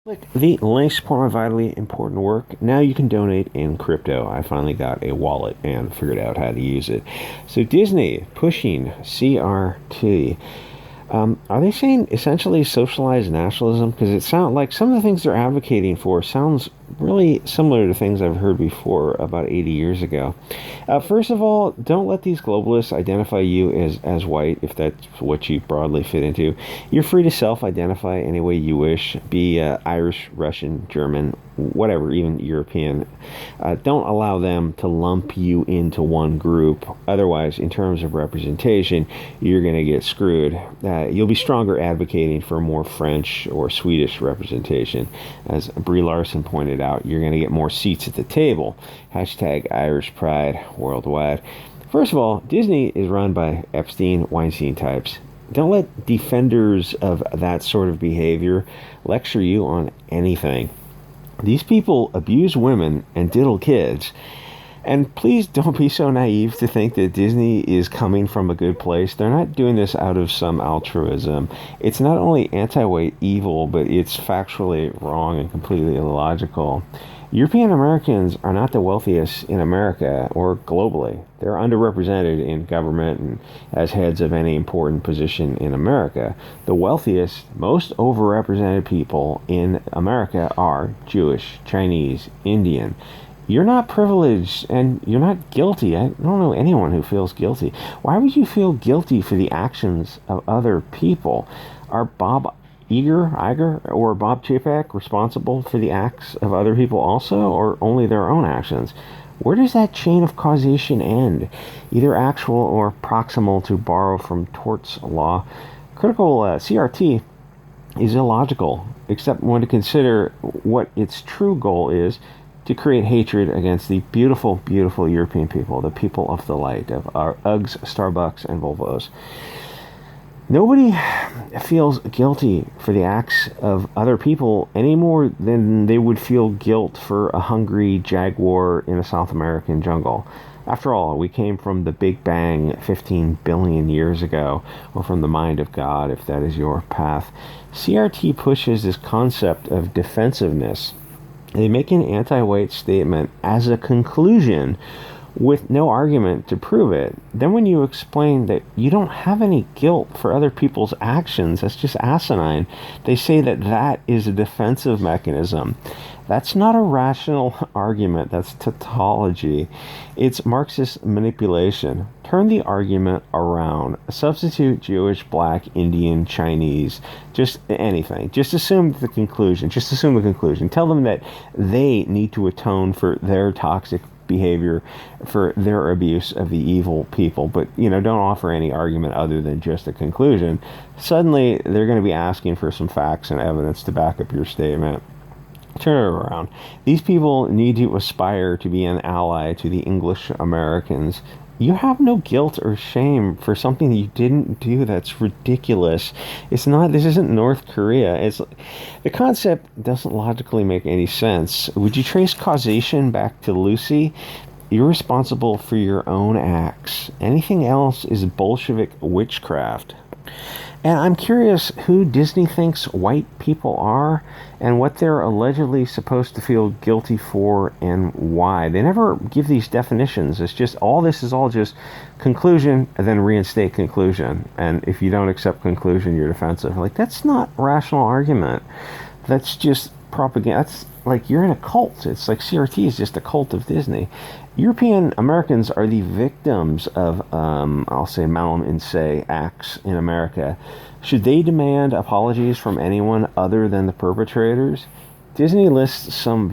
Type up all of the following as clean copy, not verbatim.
Click the link to support my vitally important work. Now you can donate in crypto. I finally got a wallet and figured out how to use it. So Disney pushing CRT. Are they saying essentially socialized nationalism? Because it sounds like some of the things they're advocating for sounds really similar to things I've heard before about 80 years ago. First of all, don't let these globalists identify you as white if that's what you broadly fit into. You're free to self-identify any way you wish, be Irish, Russian, German, whatever, even European. Don't allow them to lump you into one group. Otherwise, in terms of representation, you're going to get screwed. You'll be stronger advocating for more French or Swedish representation. As Brie Larson pointed out, you're going to get more seats at the table. Hashtag Irish Pride worldwide. First of all, Disney is run by Epstein, Weinstein types. Don't let defenders of that sort of behavior lecture you on anything. These people abuse women and diddle kids. And please don't be so naive to think that Disney is coming from a good place. They're not doing this out of some altruism. It's not only anti-white evil, but it's factually wrong and completely illogical. European Americans are not the wealthiest in America or globally. They're underrepresented in government and as heads of any important position in America. The wealthiest, most overrepresented people in America are Jewish, Chinese, Indian. You're not privileged and you're not guilty. I don't know anyone who feels guilty. Why would you feel guilty for the actions of other people? Are Bob Iger, or Bob Chapek responsible for the acts of other people also, or only their own actions? Where does that chain of causation end? Either actual or proximal, to borrow from torts law. Critical CRT is illogical, except when to consider what its true goal is: to create hatred against the beautiful, beautiful European people, the people of the light, of our Uggs, Starbucks, and Volvos. Nobody feels guilty for the acts of other people any more than they would feel guilt for a hungry jaguar in a South American jungle. After all, we came from the Big Bang 15 billion years ago, or from the mind of God, if that is your path. CRT pushes this concept of defensiveness. They make an anti-white statement as a conclusion with no argument to prove it. Then when you explain that you don't have any guilt for other people's actions, that's just asinine. They say that that is a defensive mechanism. That's not a rational argument. That's tautology. It's Marxist manipulation. Turn the argument around. Substitute Jewish, Black, Indian, Chinese, just anything. Just assume the conclusion. Tell them that they need to atone for their toxic behavior, for their abuse of the evil people, but don't offer any argument other than just a conclusion. Suddenly they're going to be asking for some facts and evidence to back up your statement. Turn it around. These people need to aspire to be an ally to the English Americans. You have no guilt or shame for something that you didn't do. That's ridiculous. This isn't North Korea. The concept doesn't logically make any sense. Would you trace causation back to Lucy? You're responsible for your own acts. Anything else is Bolshevik witchcraft. And I'm curious who Disney thinks white people are and what they're allegedly supposed to feel guilty for and why. They never give these definitions. This is all just conclusion and then reinstate conclusion. And if you don't accept conclusion, you're defensive. That's not rational argument. That's just propaganda. That's like you're in a cult. It's like CRT is just a cult of Disney. European Americans are the victims of, I'll say, Malum in se acts in America. Should they demand apologies from anyone other than the perpetrators? Disney lists some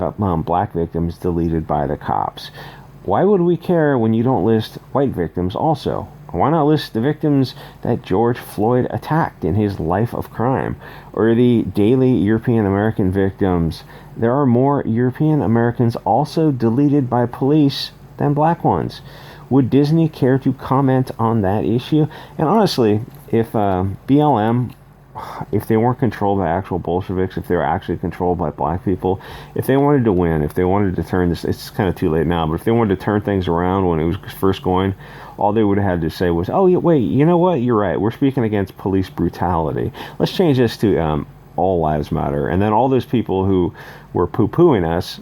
black victims deleted by the cops. Why would we care when you don't list white victims also? Why not list the victims that George Floyd attacked in his life of crime, or the daily European American victims? There are more European Americans also deleted by police than black ones. Would Disney care to comment on that issue? And honestly, if BLM, if they weren't controlled by actual Bolsheviks, if they were actually controlled by black people, if they wanted to win, if they wanted to turn this, it's kind of too late now, but if they wanted to turn things around when it was first going, all they would have had to say was, oh, wait, you know what? You're right. We're speaking against police brutality. Let's change this to all lives matter. And then all those people who were poo-pooing us,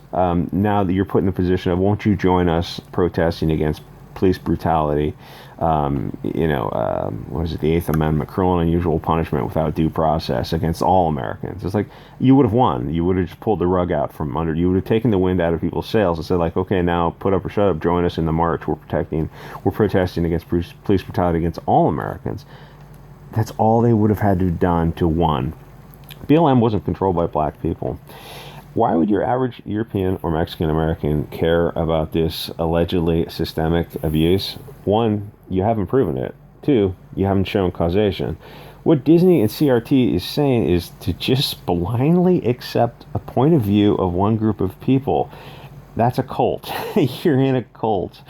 now that you're put in the position of, won't you join us protesting against police brutality? What is it, the Eighth Amendment, cruel and unusual punishment without due process against all Americans. It's like, you would have won. You would have just pulled the rug out from under. You would have taken the wind out of people's sails and said, like, okay, now put up or shut up, join us in the march. We're protesting against police brutality against all Americans. That's all they would have had to have done to won. BLM wasn't controlled by black people. Why would your average European or Mexican American care about this allegedly systemic abuse? One, you haven't proven it. Two, you haven't shown causation. What Disney and CRT is saying is to just blindly accept a point of view of one group of people. That's a cult. You're in a cult.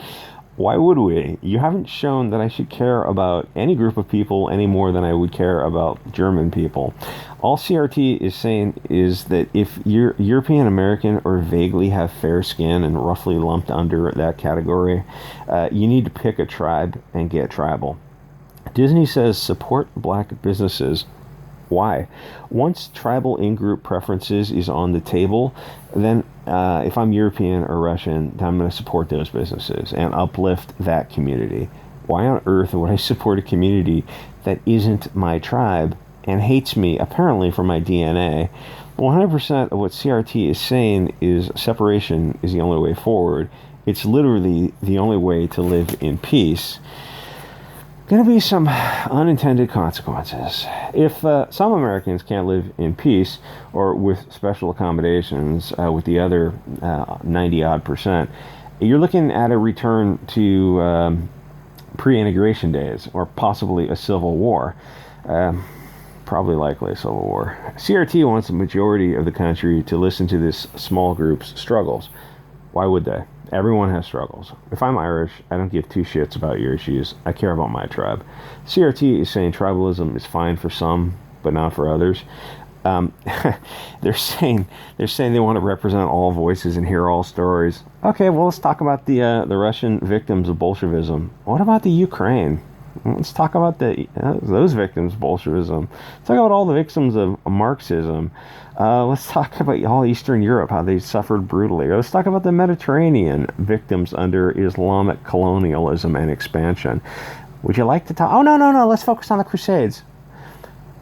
Why would we? You haven't shown that I should care about any group of people any more than I would care about German people. All CRT is saying is that if you're European American or vaguely have fair skin and roughly lumped under that category, you need to pick a tribe and get tribal. Disney says support black businesses. Why? Once tribal in-group preferences is on the table, then if I'm European or Russian, then I'm going to support those businesses and uplift that community. Why on earth would I support a community that isn't my tribe and hates me, apparently, for my DNA? 100% of what CRT is saying is separation is the only way forward. It's literally the only way to live in peace. Going to be some unintended consequences. If some Americans can't live in peace or with special accommodations with the other 90-odd%, you're looking at a return to pre-integration days or possibly a civil war. Probably likely a civil war. CRT wants the majority of the country to listen to this small group's struggles. Why would they? Everyone has struggles. If I'm Irish, I don't give two shits about your issues. I care about my tribe. CRT is saying tribalism is fine for some, but not for others. They're saying they want to represent all voices and hear all stories. Okay, well, let's talk about the Russian victims of Bolshevism. What about the Ukraine? Let's talk about those victims of Bolshevism. Let's talk about all the victims of Marxism. Let's talk about all Eastern Europe, how they suffered brutally. Or let's talk about the Mediterranean victims under Islamic colonialism and expansion. Would you like to talk? Oh, no. Let's focus on the Crusades.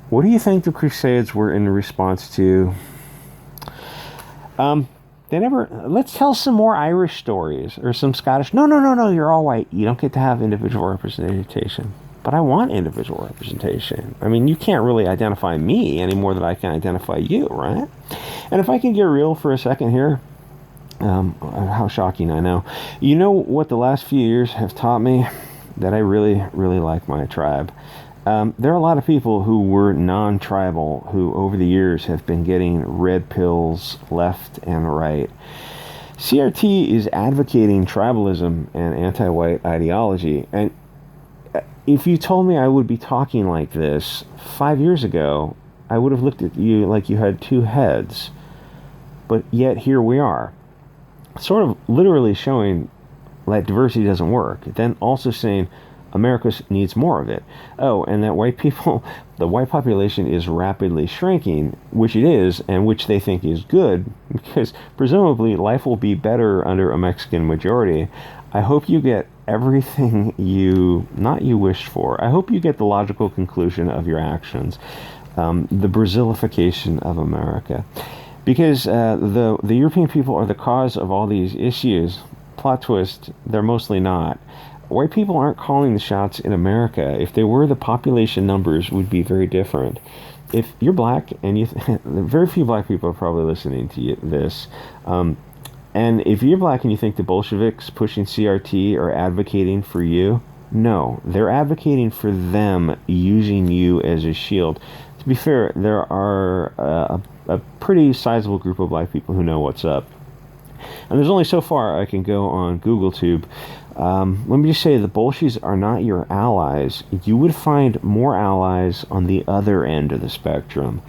What do you think the Crusades were in response to? Let's tell some more Irish stories or some Scottish. No, you're all white. You don't get to have individual representation. But I want individual representation. I mean, you can't really identify me any more than I can identify you, right? And if I can get real for a second here, how shocking, I know. You know what the last few years have taught me? That I really, really like my tribe. There are a lot of people who were non-tribal who over the years have been getting red pills left and right. CRT is advocating tribalism and anti-white ideology. And if you told me I would be talking like this 5 years ago, I would have looked at you like you had two heads. But yet here we are. Sort of literally showing that diversity doesn't work. Then also saying America needs more of it. Oh, and that the white population is rapidly shrinking, which it is, and which they think is good, because presumably life will be better under a Mexican majority. I hope you get everything you wished for. I hope you get the logical conclusion of your actions, the Brazilification of America. Because the European people are the cause of all these issues. Plot twist, they're mostly not. White people aren't calling the shots in America. If they were, the population numbers would be very different. If you're black, and very few black people are probably listening to this, and if you're black and you think the Bolsheviks pushing CRT are advocating for you, no, they're advocating for them, using you as a shield. To be fair, there are a pretty sizable group of black people who know what's up. And there's only so far I can go on GoogleTube. Let me just say, the Bolsheviks are not your allies. You would find more allies on the other end of the spectrum.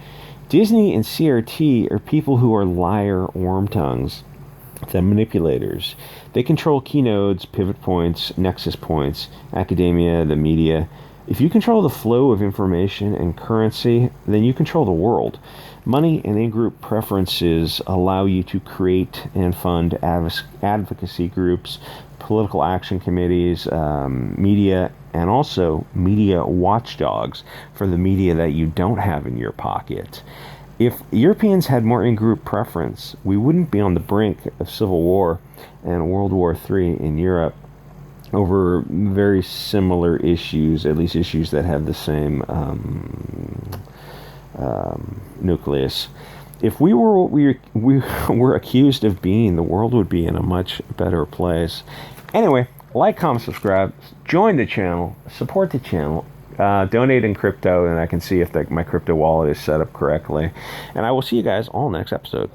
Disney and CRT are people who are liar worm tongues. The manipulators. They control key nodes, pivot points, nexus points, academia, the media. If you control the flow of information and currency, then you control the world. Money and in-group preferences allow you to create and fund advocacy groups, political action committees, media, and also media watchdogs for the media that you don't have in your pocket. If Europeans had more in-group preference, we wouldn't be on the brink of civil war and World War III in Europe over very similar issues, at least issues that have the same nucleus. If we were what we were accused of being, the world would be in a much better place. Anyway, like, comment, subscribe, join the channel, support the channel, donate in crypto, and I can see if my crypto wallet is set up correctly. And I will see you guys all next episode.